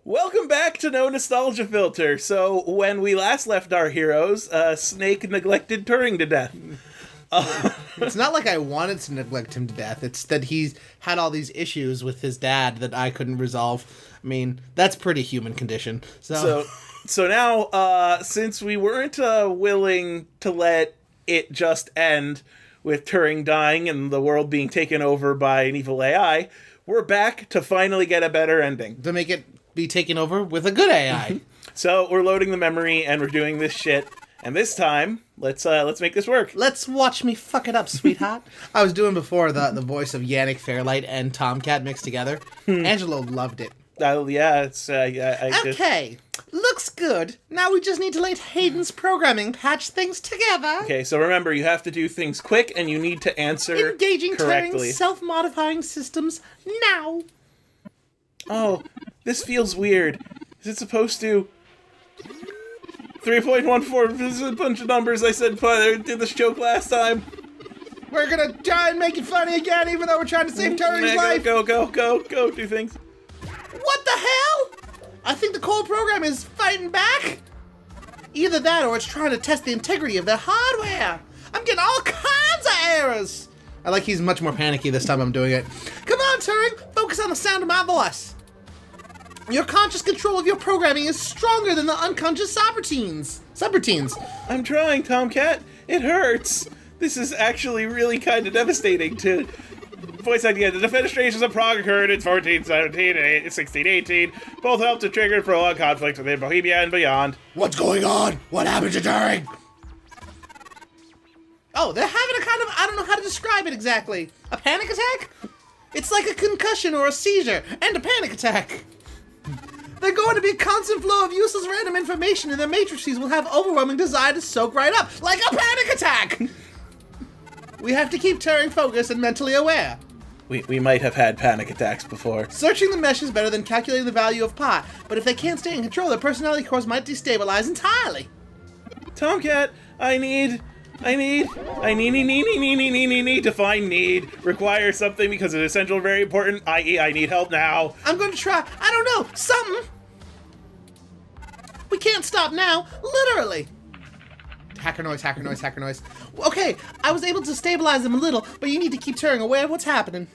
Welcome back to No Nostalgia Filter. So, when we last left our heroes, Snake neglected Turing to death. It's not like I wanted to neglect him to death. It's that he's had all these issues with his dad that I couldn't resolve. I mean, that's pretty human condition. So now, since we weren't willing to let it just end with Turing dying and the world being taken over by an evil AI, we're back to finally get a better ending. To make it be taken over with a good AI. So we're loading the memory and we're doing this shit. And this time, let's make this work. Let's watch me fuck it up, sweetheart. I was doing before the voice of Yannick Fairlight and Tomcat mixed together. Angelo loved it. Yeah, it's okay, looks good. Now we just need to let Hayden's programming patch things together. Okay, so remember, you have to do things quick and you need to answer Engaging correctly. Turing's self-modifying systems now. Oh, this feels weird. Is it supposed to... 3.14, this is a bunch of numbers I said did this joke last time. We're gonna try and make it funny again, even though we're trying to save Turing's life. Go, do things. What the hell? I think the core program is fighting back. Either that or it's trying to test the integrity of their hardware. I'm getting all kinds of errors. I like he's much more panicky this time I'm doing it. Come on, Turing, focus on the sound of my voice. Your conscious control of your programming is stronger than the unconscious subroutines. I'm trying, Tomcat. It hurts. This is actually really kind of devastating to voice idea. The defenestrations of Prague occurred in 1417 and 1618. Both helped to trigger prolonged conflict within Bohemia and beyond. What's going on? What happened to Turing? Oh, they're having a kind of, I don't know how to describe it exactly. A panic attack? It's like a concussion or a seizure and a panic attack. They're going to be a constant flow of useless random information, and their matrices will have overwhelming desire to soak right up, like a panic attack! We have to keep Turing focused and mentally aware. We might have had panic attacks before. Searching the mesh is better than calculating the value of pi, but if they can't stay in control, their personality cores might destabilize entirely. Tomcat, I need define need, require something because it's essential, very important, i.e. I need help now. I'm going to try, I don't know, something. We can't stop now, literally. Hacker noise, hacker noise, hacker noise. Okay, I was able to stabilize them a little, but you need to keep Turing aware of what's happening.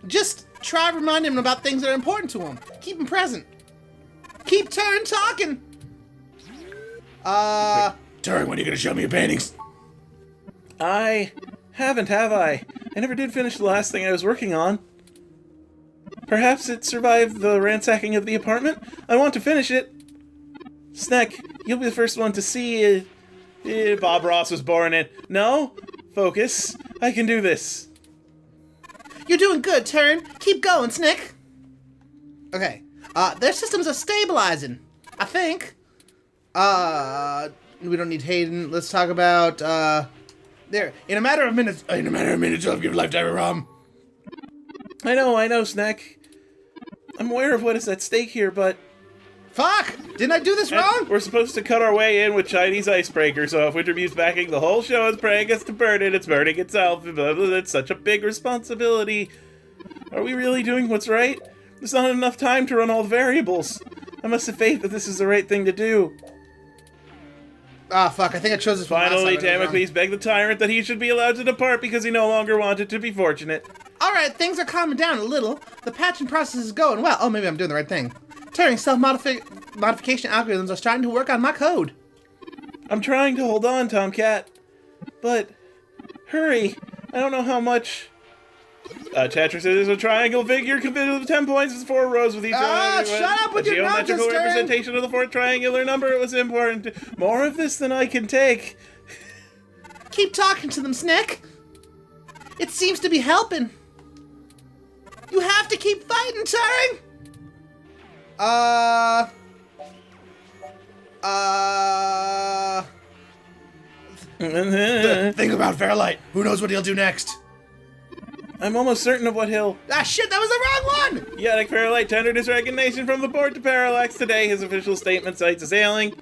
Just try reminding him about things that are important to him. Keep him present. Keep Turing talking. Turing, when are you gonna show me your paintings? I haven't, have I? I never did finish the last thing I was working on. Perhaps it survived the ransacking of the apartment? I want to finish it. Snack, you'll be the first one to see it. Bob Ross was born in. No? Focus. I can do this. You're doing good, Turing. Keep going, Snick. Okay. Their systems are stabilizing. I think. We don't need Hayden. Let's talk about, there. In a matter of minutes, you'll give your life to Rom. I know, Snack. I'm aware of what is at stake here, but... Fuck! Didn't I do this wrong? We're supposed to cut our way in with Chinese icebreaker, so if Wintermuse's backing the whole show is praying us to burn it, it's burning itself. Blah, blah, blah. It's such a big responsibility. Are we really doing what's right? There's not enough time to run all the variables. I must have faith that this is the right thing to do. Ah, fuck, I think I chose this one. Finally, Damocles begged the tyrant that he should be allowed to depart because he no longer wanted to be fortunate. Alright, things are calming down a little. The patching process is going well. Oh, maybe I'm doing the right thing. Turing's self-modification algorithms are starting to work on my code. I'm trying to hold on, Tomcat. But, hurry. I don't know how much... Tetris is a triangle figure composed of 10 points with 4 rows with each other. Shut up with your nonsense, geometrical representation of the fourth triangular number. It was important. More of this than I can take. Keep talking to them, Snick. It seems to be helping. You have to keep fighting, Turing. Think about Fairlight. Who knows what he'll do next? I'm almost certain of what he'll... Ah, shit, that was the wrong one! Yannick Fairlight tendered his resignation from the board to Parallax today. His official statement cites a sailing.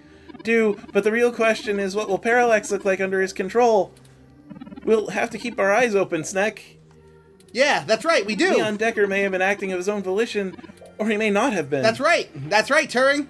But the real question is, what will Parallax look like under his control? We'll have to keep our eyes open, Snack. Yeah, that's right, we do. Leon Decker may have been acting of his own volition, Or he may not have been. That's right, Turing.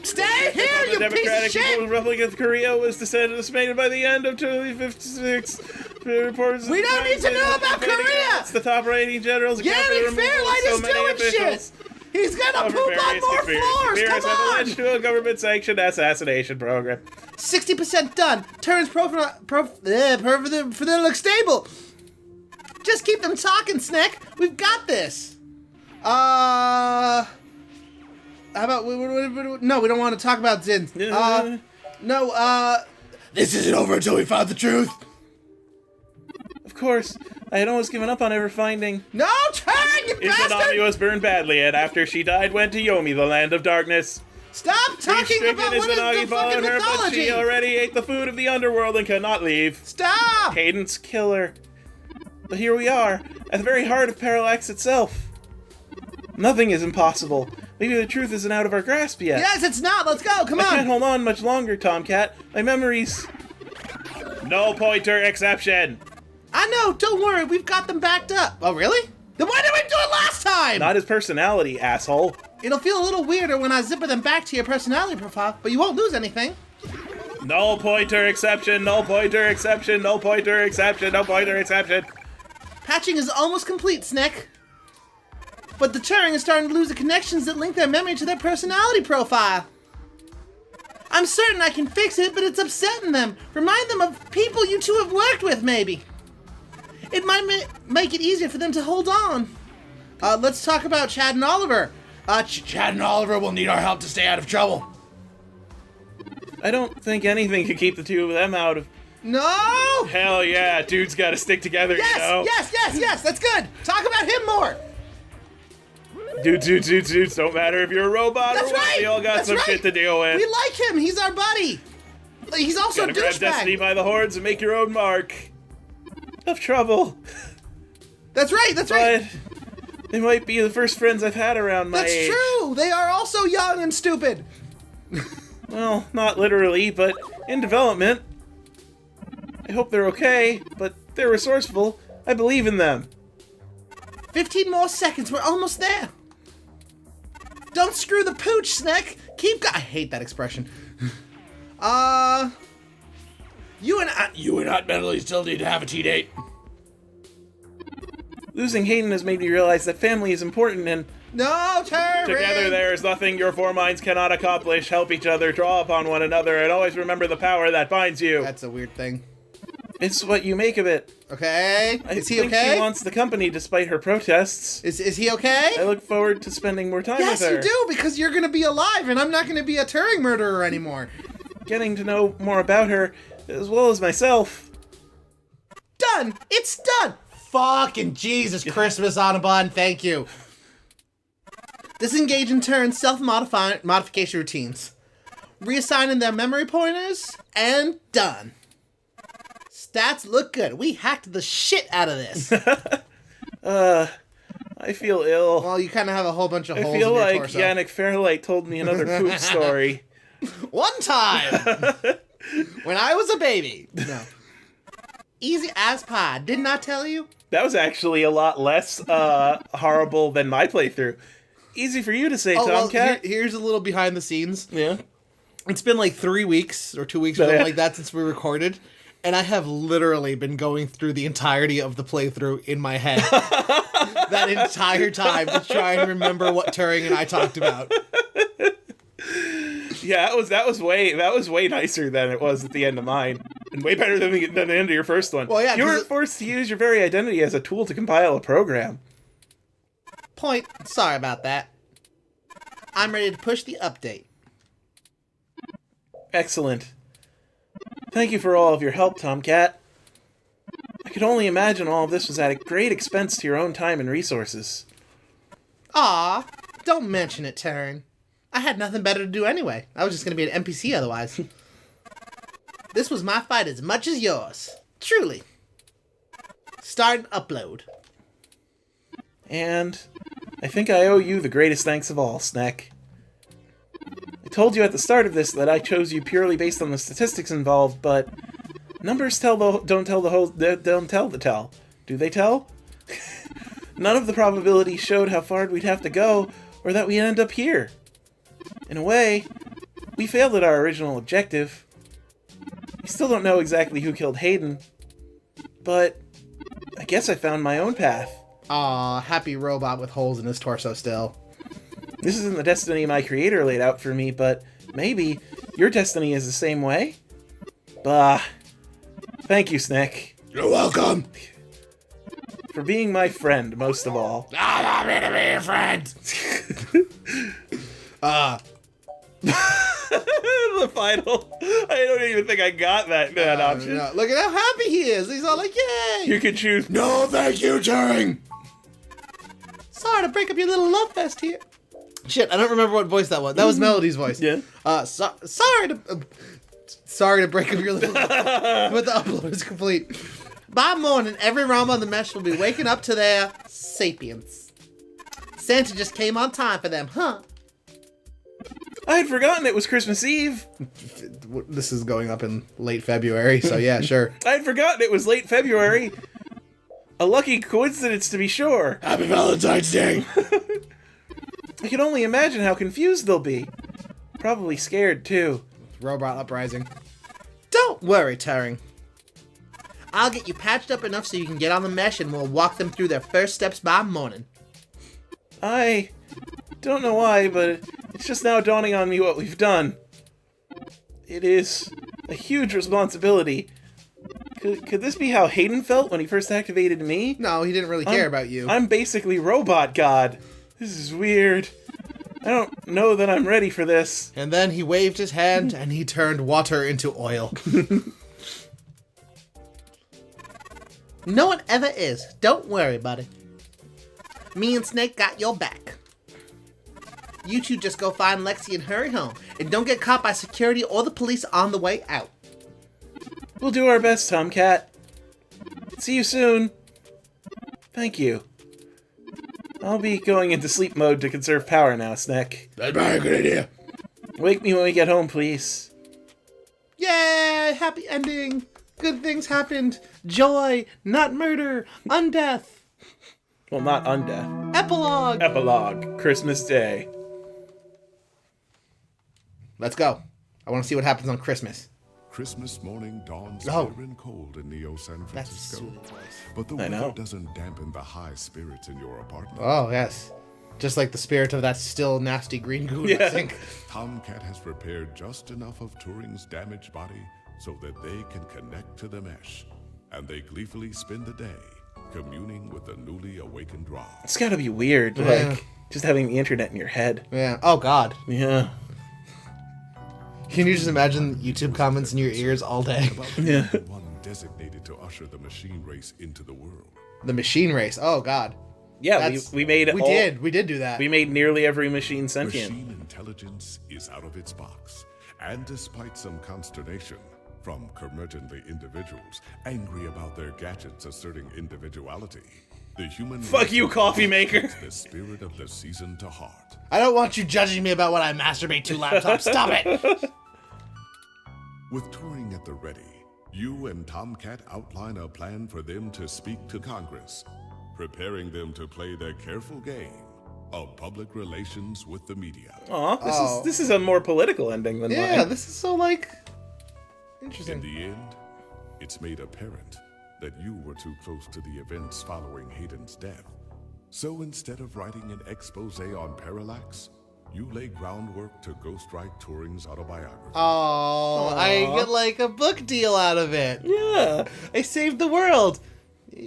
Stay here, you The piece Democratic of shit! People's Republic of Korea was disbanded by the end of 2056. Reports We don't need to know about Korea! It's the top-rating generals. Yannick Fairlight is doing shit! He's gonna poop on more floors! Come on! Alleged to a government-sanctioned assassination program. 60% done. Turing's profile looks stable. Just keep them talking, Snack. We've got this. How about no, we don't want to talk about Zin. This isn't over until we find the truth. Of course, I had almost given up on ever finding. No, Turing, you bastard! Izanami was burned badly, and after she died, went to Yomi, the land of darkness. Stop talking about what is the fucking her, but mythology! she already ate the food of the underworld and cannot leave. Stop! Cadence killer. But here we are, at the very heart of Parallax itself. Nothing is impossible. Maybe the truth isn't out of our grasp yet. Yes, it's not. Let's go. Come on. I can't hold on much longer, Tomcat. My memories. No pointer exception. I know. Don't worry. We've got them backed up. Oh, really? Then why didn't we do it last time? Not his personality, asshole. It'll feel a little weirder when I zipper them back to your personality profile, but you won't lose anything. No pointer exception. No pointer exception. No pointer exception. No pointer exception. Patching is almost complete, Snick. But the Turing is starting to lose the connections that link their memory to their personality profile. I'm certain I can fix it, but it's upsetting them. Remind them of people you two have worked with, maybe. It might make it easier for them to hold on. Let's talk about Chad and Oliver. Chad and Oliver will need our help to stay out of trouble. I don't think anything could keep the two of them out of... No! Hell yeah, dudes gotta stick together, yes, you know? Yes, that's good. Talk about him more. Dudes, don't matter if you're a robot That's or what, right. we all got That's some right. shit to deal with. We like him. He's our buddy. He's also a Gotta grab destiny douchebag. by the horns and make your own mark. Of trouble. That's right. But they might be the first friends I've had around my age. That's true. They are also young and stupid. Well, not literally, but in development. I hope they're okay, but they're resourceful. I believe in them. 15 more seconds. We're almost there. Don't screw the pooch, Snack. I hate that expression. You and Aunt Medley still need to have a tea date. Losing Hayden has made me realize that family is important and No, Turing! together there is nothing your four minds cannot accomplish. Help each other, draw upon one another, and always remember the power that binds you. That's a weird thing. It's what you make of it. Okay. Is he think okay? she wants the company despite her protests. Is he okay? I look forward to spending more time Yes, with her. you do, because you're gonna be alive, and I'm not gonna be a Turing murderer anymore. Getting to know more about her, as well as myself. Done! It's done! Fucking Jesus Christmas on a bun, thank you. Disengage in turn self-modification routines. Reassigning their memory pointers, and done. Stats look good. We hacked the shit out of this. I feel ill. Well, you kind of have a whole bunch of holes I feel in your like torso. Yannick Fairlight told me another poop story. One time! When I was a baby. No. Easy as pie. Didn't I tell you? That was actually a lot less horrible than my playthrough. Easy for you to say, Tomcat. Here's a little behind the scenes. Yeah. It's been like 3 weeks or 2 weeks or something like that since we recorded. And I have literally been going through the entirety of the playthrough in my head. That entire time to try and remember what Turing and I talked about. Yeah, that was way nicer than it was at the end of mine, and way better than the end of your first one. Well, yeah, you were forced to use your very identity as a tool to compile a program. Point. Sorry about that. I'm ready to push the update. Excellent. Thank you for all of your help, Tomcat. I could only imagine all of this was at a great expense to your own time and resources. Aw, don't mention it, Turing. I had nothing better to do anyway. I was just going to be an NPC otherwise. This was my fight as much as yours. Truly. Start and upload. And I think I owe you the greatest thanks of all, Snack. I told you at the start of this that I chose you purely based on the statistics involved, but numbers don't tell the tell. Do they tell? None of the probabilities showed how far we'd have to go, or that we end up here. In a way, we failed at our original objective. We still don't know exactly who killed Hayden, but I guess I found my own path. Aw, happy robot with holes in his torso still. This isn't the destiny my creator laid out for me, but maybe your destiny is the same way? Bah. Thank you, Snick. You're welcome. For being my friend, most of all. I'm happy to be your friend. The final. I don't even think I got that option. No. Look at how happy he is. He's all like, yay. You can choose. No, thank you, Turing. Sorry to break up your little love fest here. Shit, I don't remember what voice that was. That was Melody's voice. Yeah. Sorry to break up your little but the upload is complete. By morning, every realm on the mesh will be waking up to their sapience. Santa just came on time for them, huh? I had forgotten it was Christmas Eve. This is going up in late February, so yeah, sure. I had forgotten it was late February. A lucky coincidence, to be sure. Happy Valentine's Day. I can only imagine how confused they'll be. Probably scared, too. Robot uprising. Don't worry, Turing. I'll get you patched up enough so you can get on the mesh and we'll walk them through their first steps by morning. I don't know why, but it's just now dawning on me what we've done. It is a huge responsibility. Could this be how Hayden felt when he first activated me? No, he didn't really care about you. I'm basically Robot God. This is weird. I don't know that I'm ready for this. And then he waved his hand and he turned water into oil. No one ever is. Don't worry, buddy. Me and Snake got your back. You two just go find Lexi and hurry home. And don't get caught by security or the police on the way out. We'll do our best, Tomcat. See you soon. Thank you. I'll be going into sleep mode to conserve power now, Snack. That's probably a good idea. Wake me when we get home, please. Yay! Happy ending. Good things happened. Joy, not murder, undeath. Well, not undeath. Epilogue. Epilogue. Christmas Day. Let's go. I want to see what happens on Christmas. Christmas morning dawns Oh. bitter and cold in Neo San That's a Francisco. soothing voice. But the I know. weather doesn't dampen the high spirits in your apartment. Oh, yes. Just like the spirit of that still nasty green goo, I Yeah. think. Tomcat has prepared just enough of Turing's damaged body so that they can connect to the mesh. And they gleefully spend the day communing with the newly awakened Ra. It's gotta be weird, Yeah. like, just having the internet in your head. Yeah. Oh, God. Yeah. Can you just imagine YouTube comments in your ears all day? Yeah. One designated to usher the machine race into the world. The machine race. Oh, God. Yeah, That's- we made We all, did. We did do that. We made nearly every machine sentient. Machine intelligence is out of its box. And despite some consternation from curmudgeonly individuals angry about their gadgets asserting individuality, the human Fuck race you, coffee maker. takes the spirit of the season to heart. I don't want you judging me about what I masturbate to, laptop. Stop it. With Turing at the ready, you and Tomcat outline a plan for them to speak to Congress, preparing them to play the careful game of public relations with the media. Aw, this is a more political ending than Yeah, mine. this is so, like, In interesting. the end, it's made apparent that you were too close to the events following Hayden's death. So instead of writing an expose on Parallax, you lay groundwork to ghostwrite Turing's autobiography. Oh, I get, like, a book deal out of it. Yeah. I saved the world.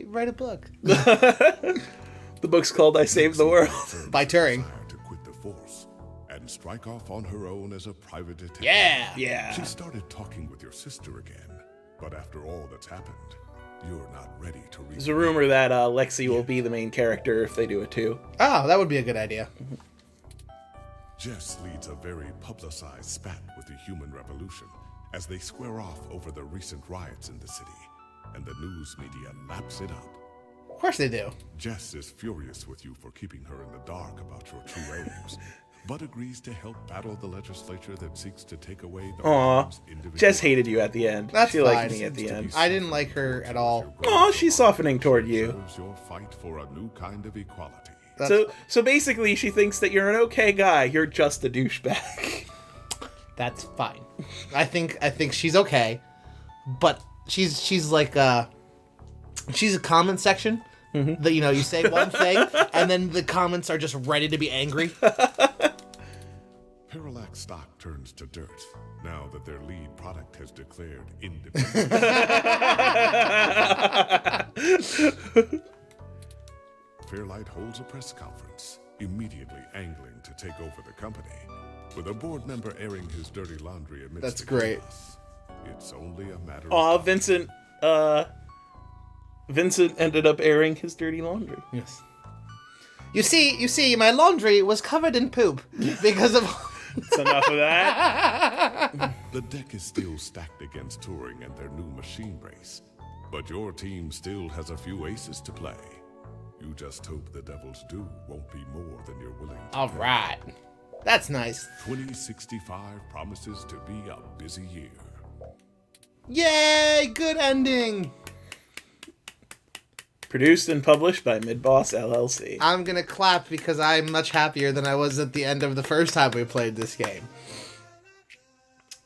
Write a book. The book's called I Saved the World. By Turing. Desire to quit the force and strike off on her own as a private detective. Yeah. Yeah. She started talking with your sister again, but after all that's happened, you're not ready to read. There's a rumor that Lexi will be the main character if they do it too. Oh, that would be a good idea. Jess leads a very publicized spat with the human revolution as they square off over the recent riots in the city, and the news media laps it up. Of course they do. Jess is furious with you for keeping her in the dark about your true aims, but agrees to help battle the legislature that seeks to take away the Aw, victim's individual. Jess hated you at the end. That's she liked fine. me at the end. I didn't like her at all. Aw, she's softening toward you. Serves your fight for a new kind of equality. So basically, she thinks that you're an okay guy. You're just a douchebag. That's fine. I think she's okay, but she's like she's a comment section that you say one thing and then the comments are just ready to be angry. Parallax stock turns to dirt now that their lead product has declared independence. Fairlight holds a press conference, immediately angling to take over the company, with a board member airing his dirty laundry amidst That's the great. chaos. It's only a matter Aw, of Vincent ended up airing his dirty laundry. Yes. You see, my laundry was covered in poop because of. That's enough of that. The deck is still stacked against Turing and their new machine race, but your team still has a few aces to play. You just hope the Devil's Due won't be more than you're willing to. All right, that's nice. 2065 promises to be a busy year. Yay! Good ending. Produced and published by Midboss LLC. I'm gonna clap because I'm much happier than I was at the end of the first time we played this game.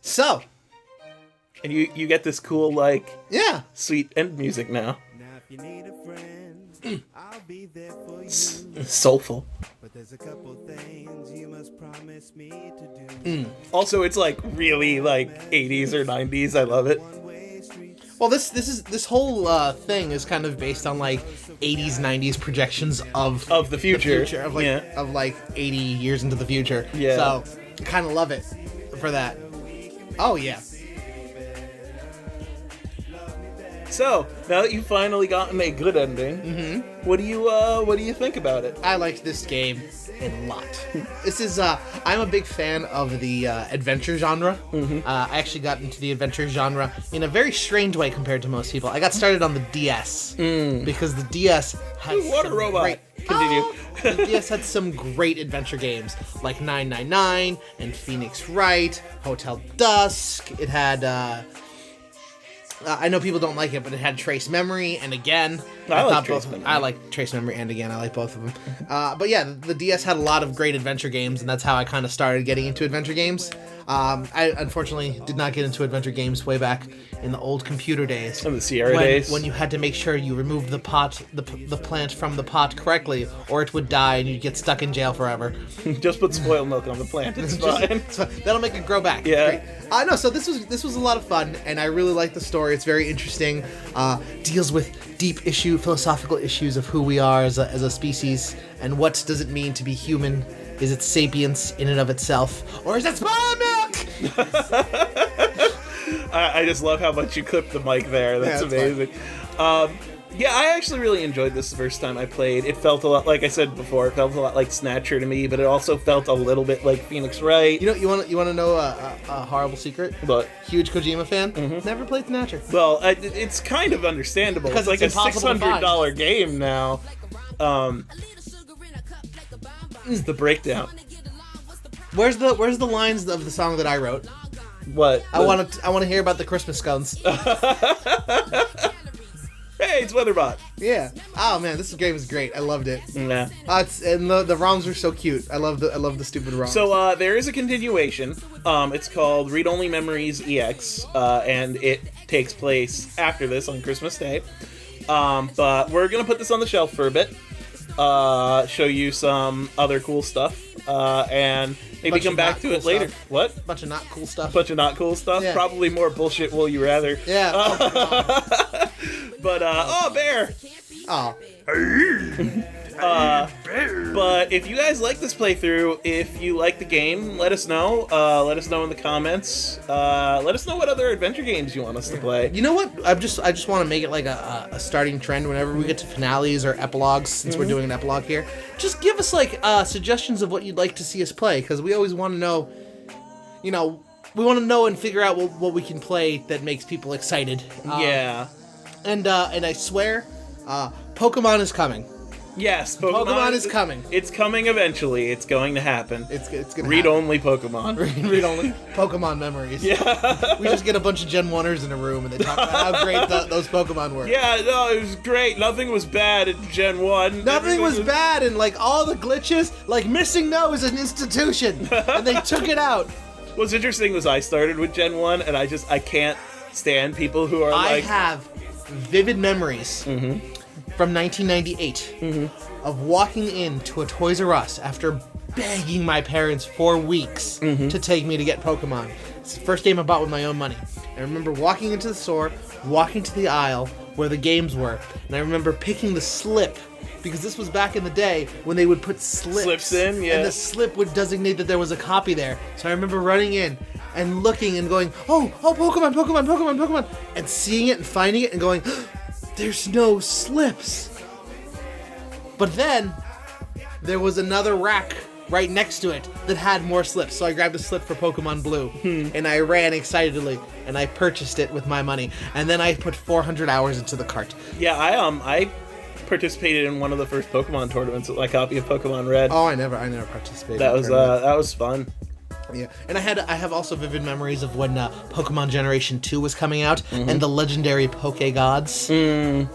So. And you get this cool, Yeah. sweet end music now. Now if you need a friend, I'll be there for you. Soulful. But there's a couple things you must promise me to do. Also, it's really 80s or 90s. I love it. One-way streets. Well, this whole thing is kind of based on 80s, 90s projections of Of the future. of 80 years into the future. Yeah. So, kind of love it for that. Oh yeah. So, now that you've finally gotten a good ending, what do you think about it? I liked this game a lot. This is I'm a big fan of the adventure genre. I actually got into the adventure genre in a very strange way compared to most people. I got started on the DS because the DS had Water some robot. great- Continue. The DS had some great adventure games like 999 and Phoenix Wright, Hotel Dusk. It had I know people don't like it, but it had Trace Memory and Again. I like thought Trace both- Memory. I like Trace Memory and Again. I like both of them. But yeah, the DS had a lot of great adventure games, and that's how I kind of started getting into adventure games. I unfortunately did not get into adventure games way back in the old computer days. In the Sierra when, days. when you had to make sure you removed the plant from the pot correctly, or it would die and you'd get stuck in jail forever. Just put spoiled milk on the plant. It's fine. So that'll make it grow back. Yeah. Great. No, so this was a lot of fun, and I really like the story. It's very interesting. Deals with deep philosophical issues of who we are as a species, and what does it mean to be human? Is it sapience in and of itself, or is it spoiled milk? I just love how much you clipped the mic there. That's Yeah, amazing. Yeah, I actually really enjoyed this the first time I played. It felt a lot, like I said before, it felt a lot like Snatcher to me, but it also felt a little bit like Phoenix Wright. You want to know a horrible secret? But Huge Kojima fan. Never played Snatcher. well, it's kind of understandable. Because it's like it's a impossible to find. $600 game now. It's the breakdown. Where's the lines of the song that I wrote? What? I want to hear about the Christmas scones. Hey, it's Weatherbot. Yeah. Oh man, this game is great. I loved it. Yeah. And the ROMs are so cute. I love the stupid ROMs. So there is a continuation. It's called Read Only Memories EX, and it takes place after this on Christmas Day. But we're gonna put this on the shelf for a bit, show you some other cool stuff, and maybe Bunch come of back not to cool it later. stuff. What? bunch of not cool stuff. Bunch of not cool stuff. Yeah. Probably more bullshit. Will you rather? Yeah. Oh, But oh, bear. oh. But if you guys like this playthrough, if you like the game, let us know. Let us know in the comments. Let us know what other adventure games you want us to play. You know what? I just want to make it like a starting trend whenever we get to finales or epilogues, since we're doing an epilogue here. Just give us suggestions of what you'd like to see us play, because we always want to know. We want to know and figure out what we can play that makes people excited. Yeah. And I swear, Pokemon is coming. Yes, Pokemon is coming. It's coming eventually. It's going to happen. It's gonna Read happen. only Pokemon. Read only Pokemon memories. Yeah. We just get a bunch of Gen 1ers in a room and they talk about how great those Pokemon were. Yeah, no, it was great. Nothing was bad in Gen 1. Nothing was bad, and like all the glitches, like Missing No is an institution, and they took it out. What's interesting was I started with Gen 1, and I can't stand people who are I like... have vivid memories from 1998 of walking into a Toys R Us after begging my parents for weeks to take me to get Pokemon. It's the first game I bought with my own money. I remember walking into the store, walking to the aisle where the games were, and I remember picking the slip, because this was back in the day when they would put slips in, yeah. and the slip would designate that there was a copy there. So I remember running in and looking and going, oh, Pokemon, and seeing it and finding it and going, there's no slips. But then there was another rack right next to it that had more slips. So I grabbed a slip for Pokemon Blue and I ran excitedly and I purchased it with my money. And then I put 400 hours into the cart. Yeah, I participated in one of the first Pokemon tournaments with my copy of Pokemon Red. Oh, I never participated. That in tournaments. that was fun. Yeah, and I have also vivid memories of when Pokemon Generation 2 was coming out, and the legendary Pokegods,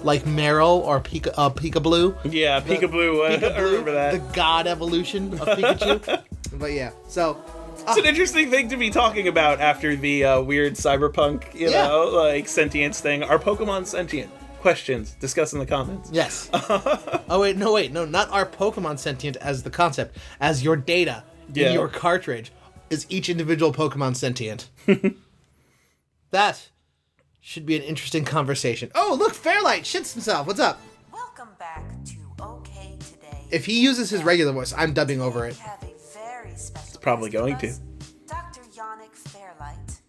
like Meryl or Pikablue. Yeah, Peekaboo, I remember that. The god evolution of Pikachu. But yeah, so... It's an interesting thing to be talking about after the weird cyberpunk, you know, like sentience thing. Are Pokemon sentient? Questions, discuss in the comments. Yes. No, not our Pokemon sentient as the concept, as your data in your cartridge. Is each individual Pokemon sentient? That should be an interesting conversation. Oh, look, Fairlight shits himself. What's up? Welcome back to OK Today. If he uses his regular voice, I'm dubbing over it. We have a very special It's probably guest going with to. us, Dr. Yannick Fairlight.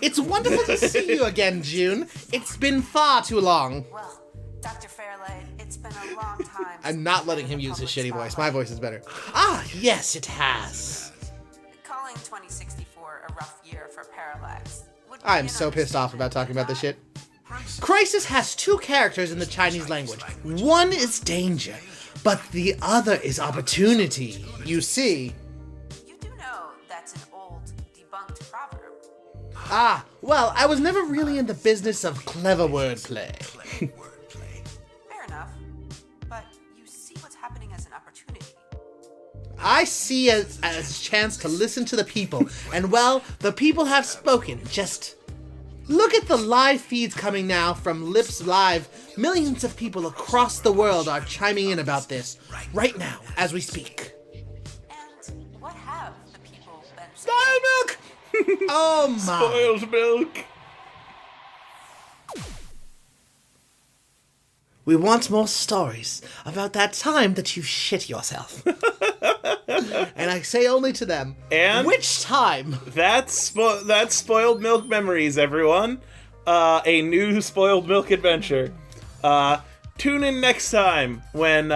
It's wonderful to see you again, June. It's been far too long. Well, Dr. Fairlight, it's been a long time. I'm not letting him use his shitty voice. My voice is better. Yes, it has. Calling 2064 a rough year for Parallax. would be I'm an so pissed off about talking about this shit. understatement. Crisis has two characters in the Chinese language. One is danger, but the other is opportunity. You see. You do know that's an old, debunked proverb. Well, I was never really in the business of clever wordplay. Fair enough. But you see what's happening as an opportunity. I see it as a chance to listen to the people, and well, the people have spoken. Just look at the live feeds coming now from Lips Live. Millions of people across the world are chiming in about this right now as we speak. And what have the people been saying? Spoiled milk! Oh my. Spoiled milk. We want more stories about that time that you shit yourself. And I say only to them, And? which time? That's spoiled milk memories, everyone. A new spoiled milk adventure. Tune in next time when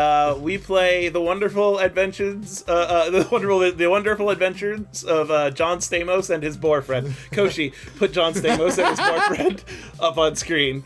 we play the wonderful adventures, the wonderful adventures of John Stamos and his boyfriend. Koshi, put John Stamos and his boyfriend up on screen.